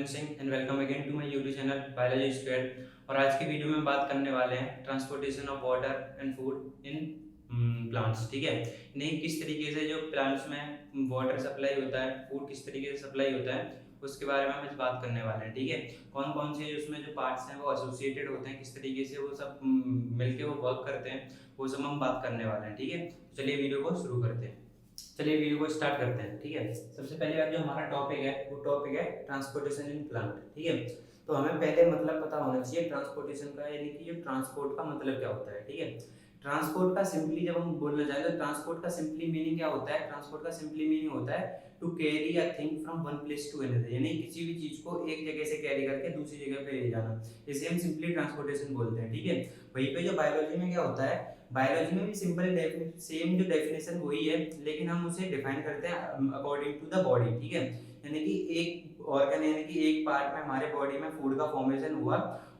Singh and welcome again to my YouTube channel biology square. और आज की वीडियो में बात करने वाले हैं transportation of water and food in plants. ठीक है, यानी किस तरीके से जो प्लांट्स में वाटर सप्लाई होता है, फूड किस तरीके से सप्लाई होता है, उसके बारे में हम आज बात करने वाले हैं। ठीक है, कौन कौन से उसमें जो पार्ट्स हैं वो एसोसिएटेड होते हैं, किस तरीके से वो सब मिलके वो वर्क करते हैं, वो सब हम बात करने वाले हैं। ठीक है, चलिए वीडियो को शुरू करते हैं। चलिए वीडियो को स्टार्ट करते हैं। ठीक है, सबसे पहले बात जो हमारा टॉपिक है वो टॉपिक है ट्रांसपोर्टेशन इन प्लांट। ठीक है, तो हमें पहले मतलब पता होना चाहिए ट्रांसपोर्टेशन का, यानी कि जो ट्रांसपोर्ट का मतलब क्या होता है। ठीक है, ट्रांसपोर्ट का सिंपली जब हम बोलना चाहें तो ट्रांसपोर्ट का सिंपली मीनिंग क्या होता है। ट्रांसपोर्ट का सिंपली मीनिंग होता है to carry a thing from one place to another, यानी किसी भी चीज को एक जगह से कैरी करके दूसरी जगह पे ले जाना, इसे हम सिंपली ट्रांसपोर्टेशन बोलते हैं। ठीक है, वहीं पे जो बायोलॉजी में क्या होता है, बायोलॉजी में भी सिंपल सेम जो डेफिनेशन वही है, लेकिन हम उसे डिफाइन करते हैं अकॉर्डिंग टू द बॉडी। ठीक है, यानी कि एक ऑर्गन यानी कि एक पार्ट में हमारे बॉडी में फूड का फॉर्मेशन हुआ,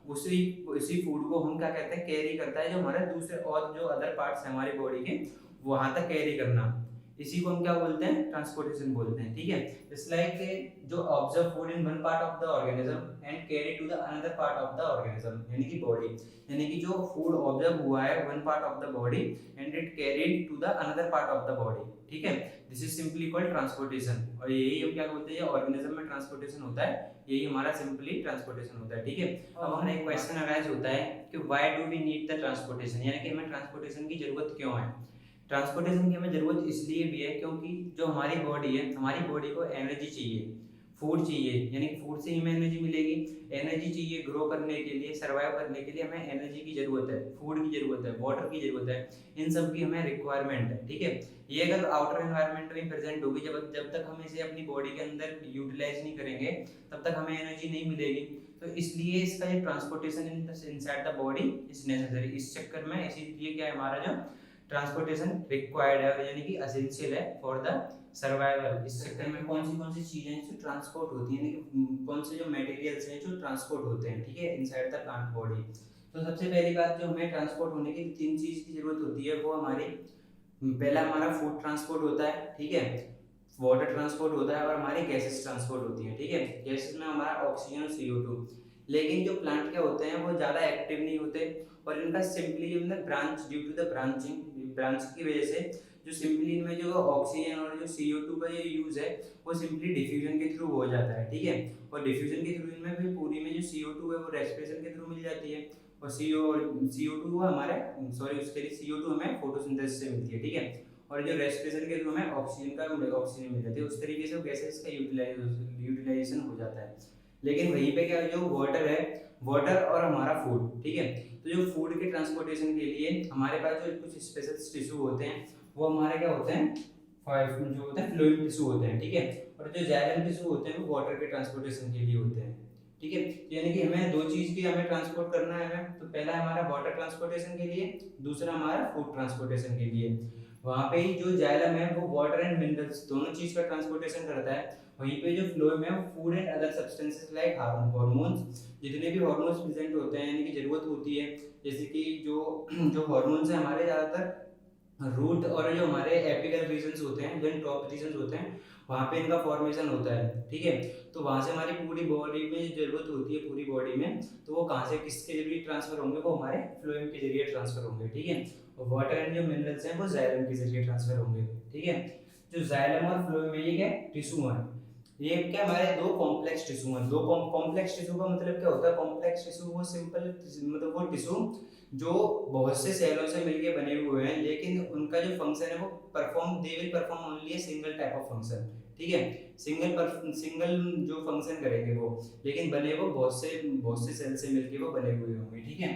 उसी उसी फूड को हम क्या कहते हैं, कैरी करता है जो हमारे दूसरे और जो अदर पार्ट्स हैं हमारी बॉडी के, वहां तक कैरी करना, इसी को हम क्या बोलते हैं, ट्रांसपोर्टेशन बोलते हैं। ठीक है, इट्स लाइक जो observe food in one part of the organism and carry to the another part of the organism, यानी कि बॉडी, यानी कि जो फूड ऑब्जर्व हुआ है one part of the body and it carried to the another part of the body. ठीक है, this is simply called transportation, और यही हम क्या बोलते हैं, ऑर्गेनिज्म में ट्रांसपोर्टेशन होता है, यही हमारा सिंपली ट्रांसपोर्टेशन होता है। ठीक है, अब हमारा एक क्वेश्चन अराइज होता है कि why do we need the transportation, यानी कि हमें ट्रांसपोर्टेशन की जरूरत क्यों है। ट्रांसपोर्टेशन की हमें जरूरत इसलिए भी है क्योंकि जो हमारी बॉडी है, हमारी बॉडी को एनर्जी चाहिए, फूड चाहिए, यानी कि फूड से ही हमें एनर्जी मिलेगी। एनर्जी चाहिए ग्रो करने के लिए, सर्वाइव करने के लिए हमें एनर्जी की जरूरत है, फूड की जरूरत है, वाटर की जरूरत है, इन सब की हमें रिक्वायरमेंट है। ठीक है, ये अगर आउटर एनवायरनमेंट में प्रेजेंट होगी, जब जब तक हम इसे अपनी बॉडी के अंदर यूटिलाइज नहीं करेंगे तब तक हमें एनर्जी नहीं मिलेगी। तो इसलिए इसका जो transportation inside the body is necessary, इस चक्कर में इसीलिए क्या है, हमारा जो ट्रांसपोर्टेशन रिक्वायर्ड है, यानी कि एसेंशियल है फॉर द सर्वाइवल। इस चक्कर में कौन सी चीजें जो ट्रांसपोर्ट होती हैं, यानी कि कौन से जो मटेरियल्स हैं जो ट्रांसपोर्ट होते हैं, ठीक है, इनसाइड द प्लांट बॉडी। तो सबसे पहली बात जो हमें ट्रांसपोर्ट होने की तीन चीज की जरूरत होती है, वो हमारी पहला हमारा फूड ट्रांसपोर्ट होता है, ठीक है, वाटर ट्रांसपोर्ट होता है, और हमारी गैसेस ट्रांसपोर्ट होती है। ठीक है, गैसेस में हमारा ऑक्सीजन और CO2। लेकिन जो प्लांट के होते हैं वो ज़्यादा एक्टिव नहीं होते, और इनका सिंपली मतलब branch due to the branch की वजह से जो सिंपली इनमें जो ऑक्सीजन और जो CO2 का जो यूज़ है वो सिंपली डिफ्यूजन के थ्रू हो जाता है। ठीक है, और डिफ्यूजन के थ्रू इनमें भी पूरी में जो CO2 है वो रेस्पिरेशन के थ्रू मिल जाती है, और CO2 वो हमारे उसके लिए CO2 हमें फोटोसिंथेसिस से मिलती है। ठीक है, और जो रेस्पिरेशन के थ्रू हमें ऑक्सीजन मिल जाती है, उस तरीके से गैसेस का यूटिलाइजेशन हो जाता है। लेकिन वहीं पे क्या, जो वाटर है, वाटर और हमारा फूड, ठीक है, तो जो फूड के ट्रांसपोर्टेशन के लिए हमारे पास जो कुछ स्पेशल टिश्यू होते हैं, वो हमारे क्या होते हैं, जो होते हैं फ्लूइड टिश्यू होते हैं। ठीक है, और जो जाइलम टिश्यू होते हैं वो वाटर के ट्रांसपोर्टेशन के लिए होते हैं। ठीक है, यानी कि हमें दो चीज की हमें ट्रांसपोर्ट करना है हमें, तो पहला हमारा वाटर ट्रांसपोर्टेशन के लिए, दूसरा हमारा फूड ट्रांसपोर्टेशन के लिए। वहाँ पे ही जो जाइलम है वो वाटर एंड मिनरल्स दोनों चीज का ट्रांसपोर्टेशन करता है, वहीं पे जो फ्लोएम है food and other substances like hormones, जितने भी हार्मोन्स प्रेजेंट होते हैं यानी कि जरूरत होती है, जैसे कि जो जो हार्मोन्स है हमारे ज्यादातर रूट और जो हमारे एपिकल रीजन्स होते हैं, जो टॉप रीजन्स होते हैं, वहाँ पे इनका फॉर्मेशन होता है। ठीक है, तो वहाँ से हमारी पूरी बॉडी में जरूरत होती है, पूरी बॉडी में, तो वो कहाँ से किसके जरिए ट्रांसफर होंगे, वो हमारे फ्लोएम के जरिए ट्रांसफर होंगे। ठीक है, और वाटर एंड जो मिनरल्स हैं वो जाइलम के जरिए ट्रांसफर होंगे। ठीक है, जो जाइलम और फ्लोएम में ये क्या टिश्यू है, ये क्या हमारे दो कॉम्प्लेक्स टिश्यू हैं। दो कॉम्प्लेक्स टिश्यू का मतलब क्या होता है, कॉम्प्लेक्स टिश्यू वो सिंपल मतलब वो टिश्यू जो बहुत से सेलों से मिलके बने हुए हैं, लेकिन उनका जो फंक्शन है वो they will perform only a single type of function. ठीक है, सिंगल जो फंक्शन करेंगे वो, लेकिन बने वो बहुत से सेल से मिलके वो बने हुए होंगे। ठीक है,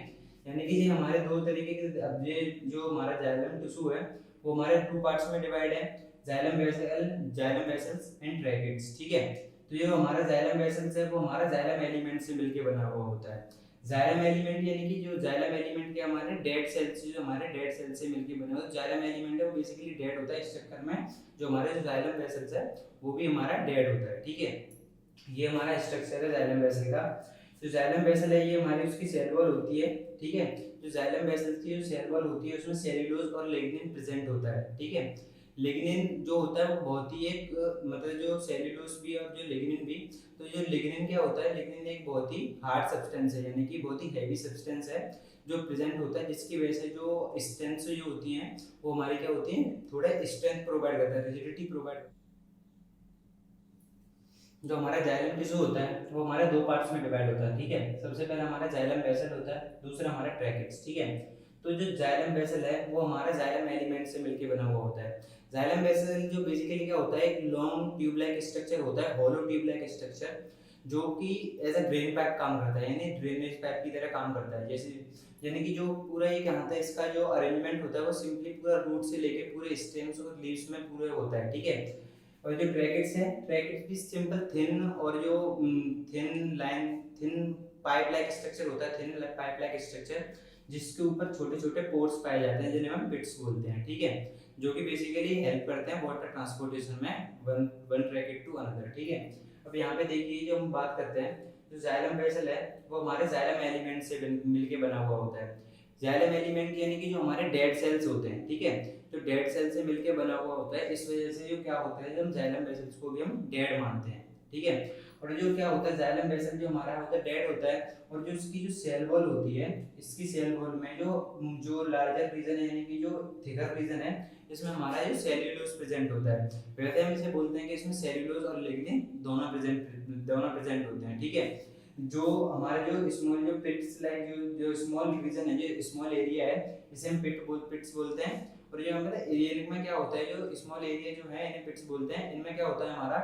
यानी कि ये हमारे दो तरीके के, अब ये जो हमारा जाइलम टिश्यू है वो हमारे टू पार्ट्स में डिवाइड है, जाइलम वेसल्स एंड ब्रैकेट्स। ठीक है, तो ये हमारा जाइलम वेसल्स है वो हमारा जाइलम एलिमेंट से मिलके बना हुआ होता है। जाइलम एलिमेंट यानी कि जो जाइलम एलिमेंट के हमारे डेड सेल्स, जो हमारे डेड सेल से मिलके बने हुए जाइलम एलिमेंट है वो बेसिकली डेड होता है, इस चक्कर में जो हमारे जो जाइलम वेसल्स है वो भी हमारा डेड होता है। ठीक है, ये हमारा स्ट्रक्चर है जाइलम वेसल का। जो जाइलम वेसल है ये हमारी उसकी सेल वॉल होती है। ठीक है, जो जाइलम वेसल की जो सेल वॉल होती है उसमें सेल्यूलोज और लिग्निन प्रेजेंट होता है। ठीक है, लिग्निन जो होता है वो बहुत ही एक मतलब जो सेल्यूलोज भी और जो लिग्निन भी, तो जो लिग्निन क्या होता है, लिग्निन एक बहुत ही हार्ड सब्सटेंस है, यानी कि बहुत ही हैवी सब्सटेंस है जो प्रेजेंट होता है, जिसकी वजह से जो स्ट्रेंथ जो होती हैं वो हमारी क्या होती है, थोड़ा स्ट्रेंथ प्रोवाइड करता है, रिजिडिटी प्रोवाइड। जो हमारा जाइलम टिश्यू होता है वो हमारे दो पार्ट्स में डिवाइड होता है, ठीक है। सबसे पहले हमारा जाइलम वेसल होता है, दूसरा हमारा ट्रैकेट्स, ठीक है। तो जो जाइलम वेसल है वो हमारा जाइलम एलिमेंट से मिलकर बना हुआ होता है। जाइलम वेसल जो बेसिकली क्या होता है, एक लॉन्ग ट्यूब लाइक स्ट्रक्चर होता है, हॉलो ट्यूब लाइक स्ट्रक्चर, जो कि एज अ ड्रेन पाइप काम करता है, यानी ड्रेनेज पाइप की तरह काम करता है। जैसे यानी कि जो पूरा ये क्या होता है, इसका जो अरेंजमेंट होता है वो सिंपली पूरा रूट से लेके पूरे स्टेम्स और लीव्स में पूरे होता है, ठीक है। और जो ट्रैकेट्स है, ट्रैकेट्स भी सिंपल थिन और जो thin line thin pipe like structure होता है, थिन पाइप लाइक स्ट्रक्चर, जिसके ऊपर छोटे छोटे पोर्स पाए जाते हैं जिन्हें हम पिट्स बोलते हैं, ठीक है, जो कि बेसिकली हेल्प करते हैं वाटर ट्रांसपोर्टेशन में one one tracheid to another, ठीक है। अब यहाँ पे देखिए जो हम बात करते हैं, जो जाइलम वेसल है वो हमारे जाइलम एलिमेंट से मिलके बना हुआ होता है। जाइलम एलिमेंट यानी कि जो हमारे डेड सेल्स होते हैं, ठीक है, जो डेड सेल से मिलके बना हुआ होता है, इस वजह से जो क्या होता है, जब जाइलम वेसल्स को भी हम डेड मानते हैं, ठीक है। और जो क्या होता है, जाइलम वेसल जो हमारा होता है डेड होता है, और जो इसकी जो सेल वॉल होती है, इसकी सेल वॉल में जो जो लार्जर रीजन है, यानी कि जो थिकर रीजन है, इसमें हमारा जो सेल्यूलोज प्रेजेंट होता है। वैसे हम इसे बोलते हैं कि इसमें सेल्यूलोज और लिग्निन दोनों प्रेजेंट होते हैं, ठीक है। जो हमारे जो स्मॉल जो पिट्स लाइक जो जो स्मॉल रीजन है, जो स्मॉल एरिया है, इसे हम पिट्स बोलते हैं। और जो हमारा एरिया में क्या होता है, जो स्मॉल एरिया जो है इन्हें पिट्स बोलते हैं, इनमें क्या होता है हमारा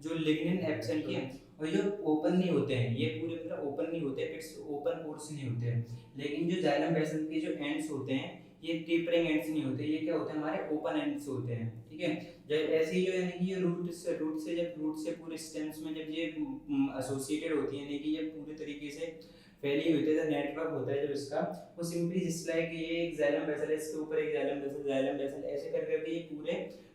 जो लिग्निन एब्सेंट है, और जो ओपन नहीं होते हैं, ये पूरे पूरा ओपन नहीं होते, पिट्स ओपन पोर्स नहीं होते हैं। लेकिन जो जाइलम वेसल के जो एंड्स होते हैं, ये टेपरिंग एंड्स नहीं होते, ये क्या होते हैं हमारे ओपन एंड्स होते हैं, ठीक है। जब ऐसे ही जो यानी कि ये रूट से पूरे स्टेम्स में जब ये एसोसिएटेड होती है, यानी कि ये पूरे तरीके से फैली हुई है, नेटवर्क होता है जो इसका, वो सिंपली जिस लाइक ये एक जाइलम वेसल है, इसके ऊपर एक जाइलम वेसल ऐसे कर करके ये पूरे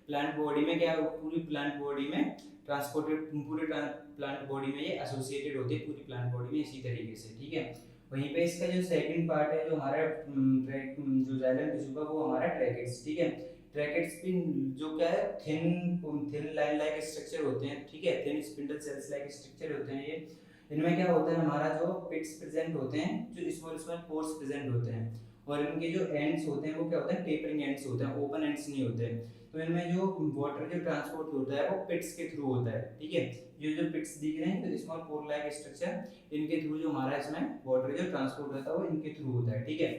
प्लांट बॉडी में क्या, पूरी प्लांट बॉडी में ट्रांसपोर्टेड, पूरे प्लांट बॉडी में ये एसोसिएटेड होती है, पूरी प्लांट बॉडी में इसी तरीके से, ठीक है। वहीं पे इसका जो सेकंड पार्ट है, जो हमारा जो जाइलम टिश्यू का, वो हमारा ट्रैकेट्स, ठीक है। ट्रैकेट्स भी जो क्या है, थिन लाइन लाइक स्ट्रक्चर होते हैं, ठीक है, thin spindle cells like structure होते हैं ये। इनमें क्या होता है, हमारा जो पिट्स प्रेजेंट होते हैं, जो स्मॉल स्मॉल पोर्स प्रेजेंट होते हैं, और इनके जो एंड्स होते हैं वो क्या होते हैं, टेपरिंग एंड्स होते हैं, ओपन एंड्स नहीं होते हैं। तो इनमें जो वाटर जो ट्रांसपोर्ट होता है वो पिट्स के थ्रू होता है, ठीक है। ये जो पिट्स दिख रहे हैं, तो स्मॉल पोर लाइक स्ट्रक्चर, इनके थ्रू जो हमारा इसमें वाटर जो ट्रांसपोर्ट होता है वो इनके थ्रू होता है, ठीक है।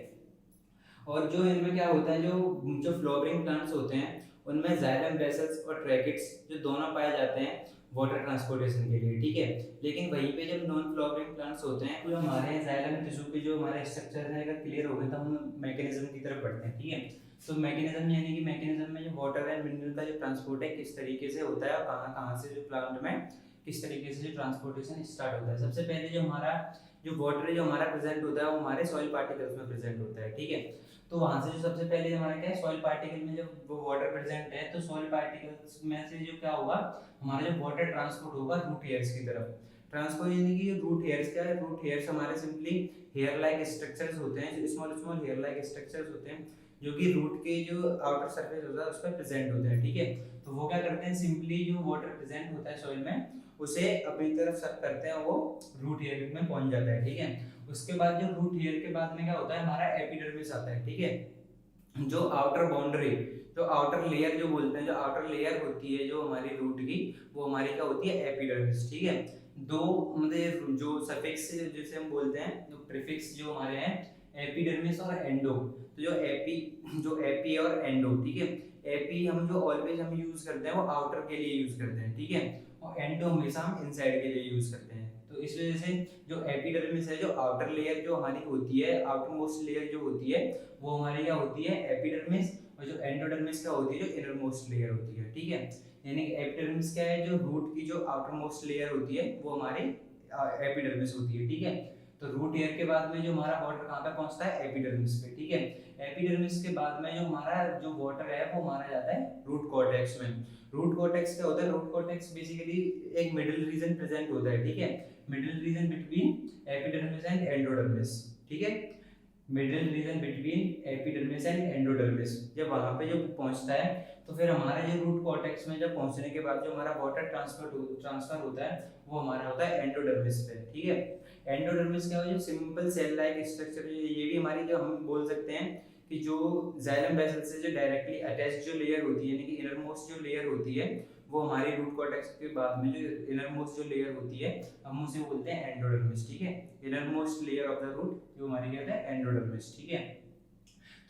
और जो इनमें क्या होता है, जो फ्लावरिंग प्लांट्स होते हैं, उनमें जाइलम वेसल्स और ट्रैकेट्स जो दोनों पाए जाते हैं वाटर ट्रांसपोर्टेशन के लिए, ठीक है। लेकिन वहीं पे जब नॉन फ्लावरिंग प्लांट्स होते हैं, तो हमारे जाइलम टिश्यू के जो हमारे स्ट्रक्चर है, अगर क्लियर हो गए तो हम मैकेनिज्म की तरफ बढ़ते हैं, ठीक है। तो मैकेनिज्म यानी कि मैकेनिज्म में जो वाटर एंड मिनरल का जो ट्रांसपोर्ट है किस तरीके से होता है, और कहाँ कहाँ से जो प्लांट में किस तरीके से जो ट्रांसपोर्टेशन स्टार्ट होता है। सबसे पहले जो हमारा जो वाटर जो हमारा प्रेजेंट होता है वो हमारे सॉइल पार्टिकल्स में प्रेजेंट होता है, ठीक है। तो वहां से जो सबसे पहले हमारा क्या है, सॉइल पार्टिकल में जब वो वाटर प्रेजेंट है, तो सॉइल पार्टिकल्स में से जो क्या होगा, हमारा जो वाटर ट्रांसपोर्ट होगा रूट हेयर्स की तरफ। ट्रांसपोर्ट यानी कि रूट हेयर्स क्या है, रूट हेयर्स हमारे सिंपली हेयर लाइक स्ट्रक्चर्स होते हैं, जो small small hair like structures होते हैं, जो कि रूट के जो आउटर सरफेस होता है उस पर प्रेजेंट होते हैं, ठीक है। तो वो क्या करते हैं, सिंपली जो वाटर प्रेजेंट होता है सॉइल में, उसे अपनी तरफ सक करते हैं, वो रूट हेयर में पहुंच जाता है, ठीक है। उसके बाद जो रूट हेयर के बाद में क्या होता है, हमारा एपिडर्मिस आता है, ठीक है। जो आउटर बाउंड्री, जो आउटर लेयर जो बोलते हैं, जो आउटर लेयर होती है जो हमारी रूट की, वो हमारी क्या होती है, एपिडर्मिस, ठीक है। दो मतलब जो सफिक्स जैसे हम बोलते हैं, जो प्रीफिक्स जो हमारे हैं, एपिडर्मिस और एंडो, तो जो एपी और एंडो, ठीक है। एपी हम जो ऑलवेज हम यूज करते हैं वो आउटर के लिए यूज करते हैं, ठीक है, और एंडो हमेशा हम इनसाइड के लिए यूज करते हैं। तो इस वजह से जो एपिडर्मिस है, जो आउटर लेयर जो हमारी होती है, आउटर मोस्ट लेयर जो होती है, वो हमारी क्या होती है, एपिडर्मिस, और जो एंडोडर्मिस क्या होती है, जो इनर मोस्ट लेयर होती है, ठीक है। यानी कि एपिडर्मिस क्या है, जो रूट की जो आउटर मोस्ट लेयर होती है वो हमारी एपिडर्मिस होती है, ठीक है। तो रूट हेयर के बाद में जो हमारा वाटर कहाँ पे पहुंचता है, एपिडर्मिस पे, ठीक है। एपिडर्मिस के बाद में जो हमारा जो वाटर है वो हमारा जाता है रूट कॉर्टेक्स में। रूट कॉर्टेक्स क्या होता है, रूट कॉर्टेक्स बेसिकली एक मिडिल रीजन प्रेजेंट होता है, ठीक है, middle region between epidermis and endodermis, ठीक है। Middle region between epidermis and endodermis, जब वहां पे जो पहुंचता है तो फिर हमारा जो रूट कॉर्टेक्स में जब पहुंचने के बाद जो हमारा वाटर ट्रांसफर होता है वो हमारा होता है एंडोडर्मिस पे, ठीक है। एंडोडर्मिस क्या है, जो सिंपल सेल लाइक स्ट्रक्चर, ये भी हमारी जो हम बोल सकते हैं कि जो जाइलम वेसल से जो डायरेक्टली अटैच जो लेयर होती है, यानी कि इनर मोस्ट जो लेयर होती है, वो हमारी रूट कॉर्टेक्स के बाद में जो इनर मोस्ट जो लेयर होती है हम उसे बोलते हैं एंडोडर्मिस, ठीक है। Inner most layer of the root जो हमारी क्या है एंडोडर्मिस, ठीक है।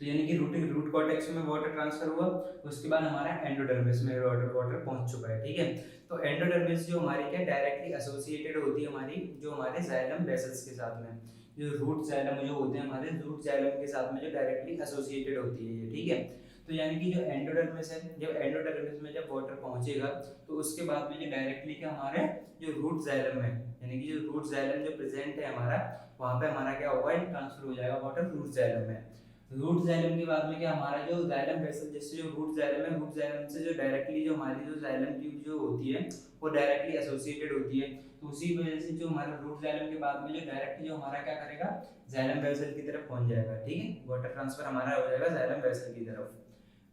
तो यानी कि रूट कॉर्टेक्स में वाटर ट्रांसफर हुआ, उसके बाद हमारा एंडोडर्मिस में वाटर पहुंच चुका है, ठीक है। तो एंडोडर्मिस जो हमारी क्या डायरेक्टली एसोसिएटेड होती है हमारी जो हमारे जाइलम वेसल्स के साथ में, जो रूट जाइलम जो होते हैं हमारे रूट जाइलम के साथ में जो डायरेक्टली एसोसिएटेड होती है ये, ठीक है। तो यानी कि जो एंडोडर्मिस है, जब एंडोडर्मिस में जब वाटर पहुंचेगा तो उसके बाद में जो डायरेक्टली क्या हमारे जो रूट जाइलम है, यानी कि जो रूट जाइलम जो प्रेजेंट है हमारा, वहां पे हमारा क्या होगा ट्रांसफर हो जाएगा वाटर रूट जाइलम में। रूट जाइलम के बाद में क्या हमारा जो जाइलम वेसल, जैसे जो रूट जाइलम है, रूट जाइलम से जो डायरेक्टली जो हमारी जो जाइलम ट्यूब जो होती है वो डायरेक्टली एसोसिएटेड होती है। तो उसी वजह से जो हमारा रूट जाइलम के बाद में जो डायरेक्टली जो हमारा क्या करेगा जाइलम वेसल की तरफ पहुंच जाएगा, ठीक है। वाटर ट्रांसफर हमारा हो जाएगा जाइलम वेसल की तरफ।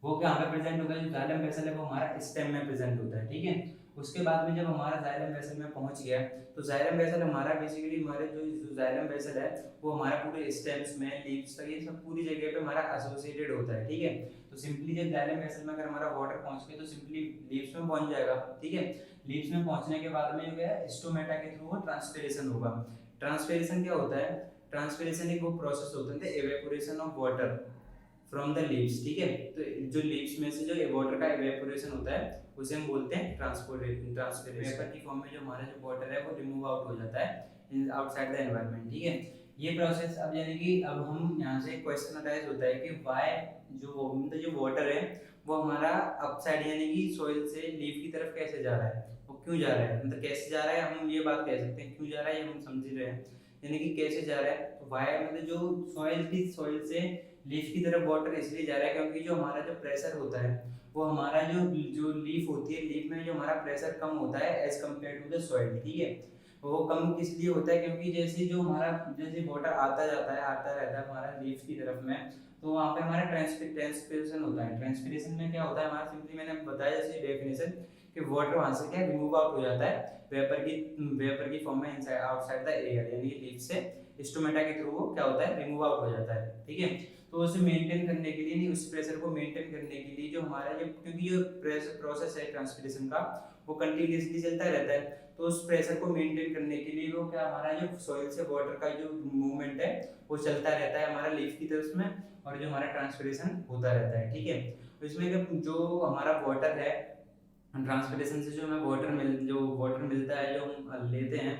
वो क्या हमें प्रेजेंट होगा, जो जाइलम वेसल है वो हमारा स्टेम में प्रेजेंट होता है, ठीक है। उसके बाद में जब हमारा जाइलम वेसल में पहुंच गया तो जाइलम वेसल हमारा बेसिकली हमारे जो जाइलम वेसल है वो हमारा पूरे स्टेम्स में लीव्स तक ये सब पूरी जगह पे हमारा एसोसिएटेड होता है, ठीक है। तो सिंपली जब जाइलम वेसल में अगर हमारा वाटर पहुंच गया तो सिंपली लीव्स में पहुंच जाएगा, ठीक है। लीव्स में पहुंचने के बाद में जो है स्टोमेटा के थ्रू वो ट्रांसपिरेशन होगा। ट्रांसपिरेशन क्या होता है, ट्रांसपिरेशन एक वो प्रोसेस होता है evaporation of water from the leaves, ठीक है। तो जो लीव्स में से जो वाटर का इवेपोरेशन होता है उसे हम बोलते हैं ट्रांसपिरेशन। वेपर की फॉर्म में जो हमारा जो वाटर है वो रिमूव आउट हो जाता है आउटसाइड द एनवायरनमेंट, ठीक है। ये प्रोसेस अब यानी कि अब हम यहाँ से क्वेश्चन अराइज होता है कि व्हाई जो वाटर है वो हमारा अपसाइड यानी कि सॉइल से लीफ की तरफ कैसे जा रहा है, वो क्यों जा रहा है, मतलब कैसे जा रहा है, हम ये बात कह सकते हैं क्यों जा रहा है ये हम समझ रहे हैं, यानी कि कैसे जा रहा है। तो व्हाई मतलब जो सॉइल से लीफ की तरफ वाटर इसलिए जा रहा है क्योंकि जो हमारा जो प्रेशर होता है वो हमारा जो लीफ होती है, लीफ में जो हमारा प्रेशर कम होता है as compare to the soil, ठीक है। वो कम किस लिए होता है क्योंकि जैसे वाटर आता रहता है हमारा लीफ की तरफ में, तो वहाँ पे हमारा ट्रांसपिरेशन होता है। ट्रांसपिरेशन में क्या होता है हमारा, सिंपली मैंने बताया जैसे डेफिनेशन कि वाटर वहाँ से क्या रिमूव आउट हो जाता है वेपर की फॉर्म में इनसाइड आउटसाइड द एयर, यानी कि लीफ से स्टोमेटा के थ्रू वो क्या होता है रिमूव आउट हो जाता है, ठीक है। तो उसे मेंटेन करने के लिए नहीं, उस प्रेशर को मेंटेन करने के लिए जो हमारा जो क्योंकि जो प्रोसेस है ट्रांसपिरेशन का वो कंटिन्यूअसली चलता रहता है, तो उस प्रेशर को मेंटेन करने के लिए वो क्या हमारा जो सॉइल से वाटर का जो मूवमेंट है वो चलता रहता है हमारा लीफ की तरफ में, और जो हमारा ट्रांसपिरेशन होता रहता है, ठीक है। तो इसमें जो हमारा वाटर है ट्रांसपिरेशन से जो हमें वाटर मिलता है जो हम लेते हैं,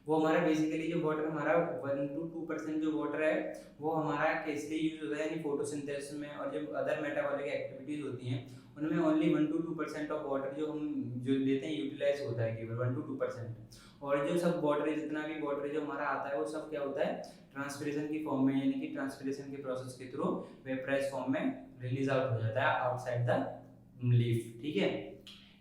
वो हमारा बेसिकली जो वाटर हमारा 1 to 2% जो वाटर है वो हमारा किस लिए यूज होता है, यानी फोटोसिंथेसिस में, और जो अदर मेटाबॉलिक एक्टिविटीज होती हैं उनमें ओनली 1 to 2% ऑफ वाटर जो लेते हैं यूटिलाइज होता है केवल 1 to 2%। और जो सब वाटर जितना भी वाटर जो हमारा आता है वो सब क्या होता है ट्रांसपिरेशन की फॉर्म में, यानी कि ट्रांसपिरेशन के प्रोसेस के थ्रू वेपराइज फॉर्म में रिलीज आउट हो जाता है आउटसाइड द लीफ, ठीक है।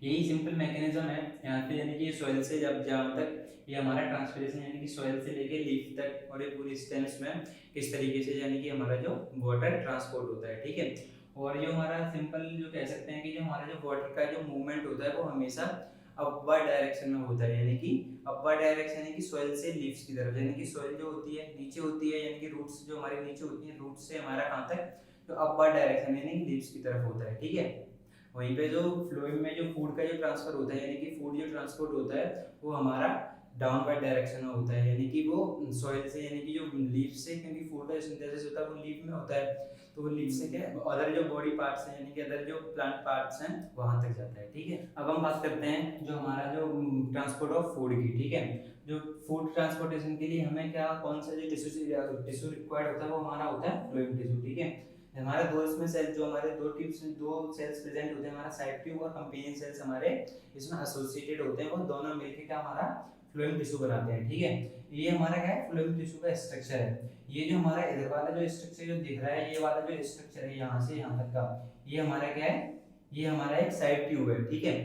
यही सिंपल मैकेनिज्म है यहाँ पे, यानी कि सॉइल से जब जहाँ तक ये हमारा ट्रांसपिरेशन यानी कि सॉइल से लेके लीफ तक और ये पूरी स्टेम्स में किस तरीके से यानी कि हमारा जो वाटर ट्रांसपोर्ट होता है, ठीक है। और जो हमारा सिंपल जो कह सकते हैं कि जो हमारा जो वाटर का जो मूवमेंट होता है वो हमेशा अपवर्ड डायरेक्शन में होता है, यानी कि अपवर्ड डायरेक्शन यानी कि सॉइल से लीव्स की तरफ, यानी कि सॉइल जो होती है नीचे होती है, यानी कि रूट्स जो हमारे नीचे होती है, रूट्स से हमारा कहाँ तक जो अपवर्ड डायरेक्शन यानी कि लीव्स की तरफ होता है, ठीक है। वहीं पे जो फ्लोएम में जो फूड का जो ट्रांसफर होता है, यानी कि फूड जो ट्रांसपोर्ट होता है वो हमारा डाउनवर्ड डायरेक्शन में होता है, यानी कि वो सॉइल से यानी कि जो लीफ से, क्योंकि फूड का सिंथेसिस होता है वो लीफ में होता है, तो वो लीफ से क्या अदर जो बॉडी पार्ट्स हैं यानी कि अदर जो प्लांट पार्ट्स हैं वहां तक जाता है, ठीक है। अब हम बात करते हैं जो हमारा जो ट्रांसपोर्ट ऑफ फूड की, ठीक है। जो फूड ट्रांसपोर्टेशन के लिए हमें क्या कौन सा जो टिश्यू रिक्वायर्ड होता है वो हमारा होता है फ्लोएम टिश्यू, ठीक है। हमारे दो इसमें सेल जो हमारे दो सेल्स प्रेजेंट होते हैं, हमारा साइड ट्यूब और कंपेनियन सेल्स हमारे इसमें एसोसिएटेड होते हैं, वो दोनों मिलकर क्या हमारा फ्लोएम टिश्यू बनाते हैं, ठीक है। ये हमारा क्या है फ्लोएम टिश्यू का स्ट्रक्चर है। ये जो हमारा इधर वाला जो स्ट्रक्चर जो दिख रहा है, ये वाला जो स्ट्रक्चर है यहाँ से यहाँ तक का, ये हमारा क्या है, ये हमारा एक साइड ट्यूब है, ठीक है।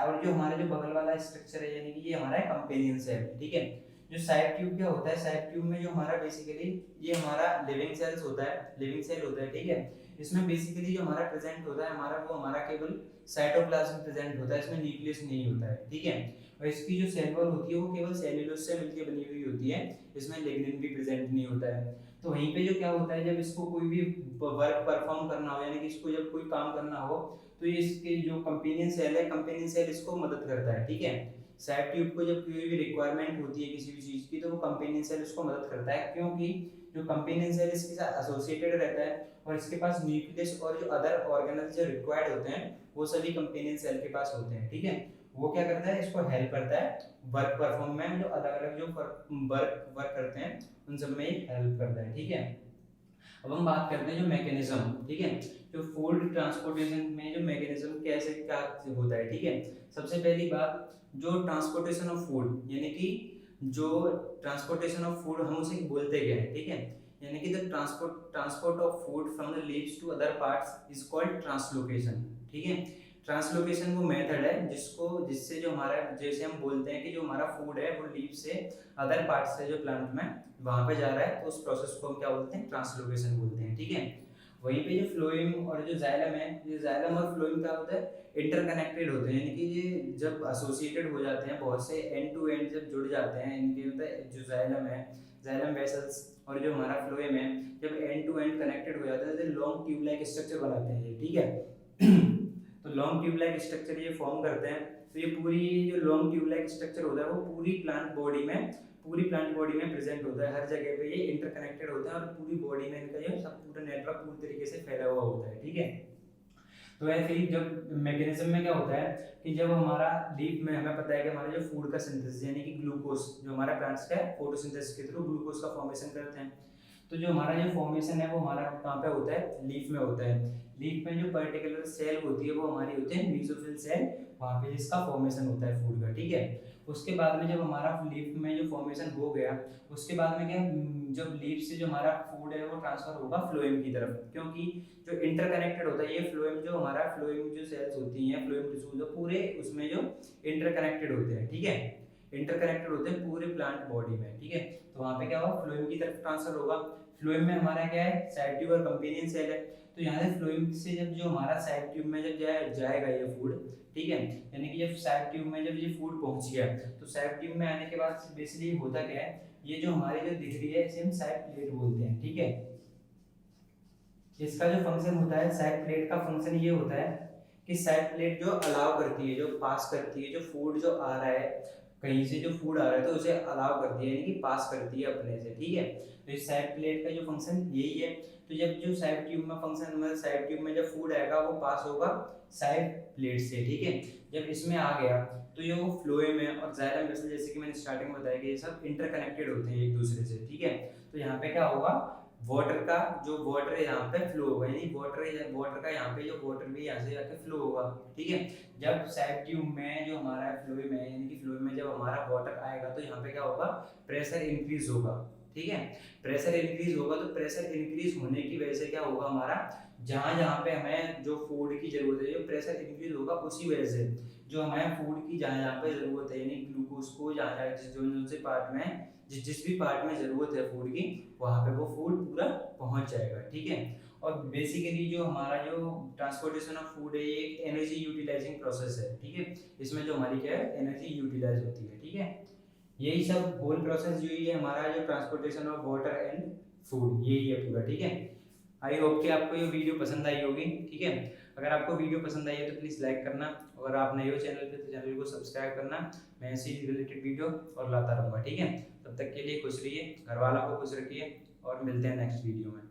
और जो हमारा जो बगल वाला स्ट्रक्चर है यानी कि ये हमारा कंपेनियन सेल, ठीक है। जो साइड ट्यूब क्या होता है, साइड ट्यूब में जो हमारा बेसिकली ये हमारा लिविंग सेल होता है, ठीक है। इसमें बेसिकली जो हमारा प्रेजेंट होता है हमारा, वो हमारा केवल साइटोप्लाज्म प्रेजेंट होता है, इसमें न्यूक्लियस नहीं होता है, ठीक है। और इसकी जो सेल वॉल होती है वो केवल सेल्यूलोज से मिलकर बनी हुई होती है, इसमें लिग्निन भी प्रेजेंट नहीं होता है। तो वहीं पे जो क्या होता है, जब इसको कोई भी वर्क परफॉर्म करना हो, यानी कि इसको जब कोई काम करना हो, तो ये इसके जो कंपेनियन सेल है, कंपेनियन सेल इसको मदद करता है, ठीक है। सैप ट्यूब को जब कोई भी रिक्वायरमेंट होती है किसी भी चीज की, तो वो कंपेनियन सेल उसको मदद करता है, क्योंकि जो कंपेनियन सेल इसके साथ एसोसिएटेड रहता है और इसके पास न्यूक्लियस और जो अदर ऑर्गेनल्स जो रिक्वायर्ड होते हैं वो सभी कंपेनियन सेल के पास होते हैं, ठीक है। वो क्या करता है, इसको हेल्प करता है वर्क परफॉर्म में, जो अलग अलग जो वर्क करते हैं उन सब में हेल्प करता है, ठीक है। अब हम बात करते हैं जो मैकेनिज्म, ठीक है, जो फूड ट्रांसपोर्टेशन में जो मैकेनिज्म कैसे क्या होता है, ठीक है। सबसे पहली बात, जो ट्रांसपोर्टेशन ऑफ फूड, यानी कि जो ट्रांसपोर्टेशन ऑफ फूड हम उसे बोलते क्या है, ठीक है, यानी कि the transport of food from the leaves to other parts is called translocation, ठीक है। ट्रांसलोकेशन वो मेथड है जिससे जो हमारा, जैसे हम बोलते हैं कि जो हमारा फूड है वो लीव से अदर पार्ट से जो प्लांट में वहां पे जा रहा है, तो उस प्रोसेस को हम क्या बोलते हैं, ट्रांसलोकेशन बोलते हैं, ठीक है। वहीं पे जो फ्लोएम और जो जाइलम है, ये जाइलम और फ्लोएम क्या होता है, इंटरकनेक्टेड होते हैं, यानी कि ये जब एसोसिएटेड हो जाते हैं, बहुत से एंड टू एंड जब जुड़ जाते हैं, इनके होता है जो जाइलम है, जाइलम वेसल्स, और जो हमारा फ्लोएम है, जब एंड टू एंड कनेक्टेड हो जाते हैं तो लॉन्ग ट्यूब लाइक स्ट्रक्चर बनाते हैं ये, ठीक है। तो लॉन्ग ट्यूब लाइक स्ट्रक्चर ये फॉर्म करते हैं। तो ये पूरी जो लॉन्ग ट्यूब लाइक स्ट्रक्चर होता है वो पूरी प्लांट बॉडी में प्रेजेंट होता है, हर जगह पे ये इंटरकनेक्टेड होता है और पूरी बॉडी में इनका जो सब पूरा नेटवर्क पूरी तरीके से फैला हुआ होता है, ठीक है। तो ऐसे ही जब मैकेनिज्म में क्या होता है कि जब हमारा लीफ में, हमें पता है कि हमारा जो फूड का सिंथेसिस यानी कि ग्लूकोज, जो हमारा प्लांट्स का फोटोसिंथेसिस के थ्रू ग्लूकोज का फॉर्मेशन करते हैं, तो जो हमारा जो फॉर्मेशन है वो हमारा कहाँ पे होता है, लीफ में होता है। लीफ में जो पर्टिकुलर सेल होती है वो हमारी होती है मेसोफिल सेल, वहाँ पे जिसका फॉर्मेशन होता है फूड का, ठीक है। उसके बाद में जब हमारा लीफ में जो फॉर्मेशन हो गया, उसके बाद में क्या, जब लीफ से जो हमारा फूड है वो ट्रांसफर होगा फ्लोएम की तरफ, क्योंकि जो इंटरकनेक्टेड होता है ये फ्लोएम, जो हमारा फ्लोएम जो सेल्स होती हैं, फ्लोएम टिश्यूज पूरे उसमें जो इंटरकनेक्टेड होते हैं, ठीक है, इंटरकनेक्टेड होते हैं पूरे प्लांट बॉडी में, ठीक है। तो वहाँ पे क्या होगा, फ्लोएम की तरफ ट्रांसफर होगा। फ्लोएम में हमारा क्या है, साइड ट्यूब और कंपेनियन सेल है। तो यहाँ से फ्लोएम से जब जो हमारा साइड ट्यूब में जब जाएगा ये फूड, ठीक है, यानी कि जब साइड ट्यूब में जब ये फूड पहुंच गया, तो साइड ट्यूब में आने के बाद बेसिकली होता क्या है, ये जो हमारी जो दिख रही है इसे हम साइड प्लेट बोलते हैं, ठीक है। इसका जो फंक्शन होता है, साइड प्लेट का फंक्शन ये होता है कि साइड प्लेट जो अलाउ करती है, जो पास करती है, जो फूड जो आ रहा है, कहीं से जो फूड आ रहा है तो उसे अलाउ करती है, यानी कि पास करती है अपने से, ठीक है। तो इस साइड प्लेट का जो फंक्शन यही है। तो जब जो साइड ट्यूब में फंक्शन, मतलब साइड ट्यूब में जब फूड आएगा वो पास होगा साइड प्लेट से, ठीक है। जब इसमें आ गया तो ये वो फ्लोएम है और जाइलम वेसल, जैसे कि मैंने स्टार्टिंग में बताया कि ये सब इंटरकनेक्टेड होते हैं एक दूसरे से, ठीक है। तो यहाँ पे क्या होगा, वाटर का जो वाटर है यहाँ पे फ्लो होगा, यानी वाटर का यहाँ पे जो वाटर भी यहाँ से जाके फ्लो होगा, ठीक है। जब साइड ट्यूब में जो हमारा फ्लोएम है, यानी कि फ्लोएम में जब हमारा वाटर आएगा तो यहाँ पे क्या होगा, प्रेशर इंक्रीज होगा, ठीक है। प्रेशर इंक्रीज होगा, तो प्रेशर इंक्रीज होने की वजह से क्या होगा, हमारा जहाँ जहाँ पे हमें जो फूड की जरूरत है, जो प्रेशर इंक्रीज होगा उसी वजह से जो हमें फूड की जहाँ जहाँ पे जरूरत है, यानी ग्लूकोज को जहाँ जहाँ जो से पार्ट में जिस भी पार्ट में जरूरत है फूड की, वहाँ पे वो फूड पूरा पहुँच जाएगा, ठीक है। और बेसिकली जो हमारा जो ट्रांसपोर्टेशन ऑफ फूड है ये एक एनर्जी यूटिलाइजिंग प्रोसेस है, ठीक है। इसमें जो हमारी क्या है, एनर्जी यूटिलाइज होती है, ठीक है। यही सब होल प्रोसेस जो ये हमारा जो transportation of water and food यही है पूरा, ठीक है। आई होप कि आपको ये वीडियो पसंद आई होगी, ठीक है। अगर आपको वीडियो पसंद आई है तो प्लीज़ लाइक करना, अगर आप नए हो चैनल पे तो चैनल को सब्सक्राइब करना, मैं ऐसी रिलेटेड वीडियो और लाता रहूँगा, ठीक है। तब तक के लिए खुश रहिए, घर वालों को खुश रखिए और मिलते हैं नेक्स्ट वीडियो में।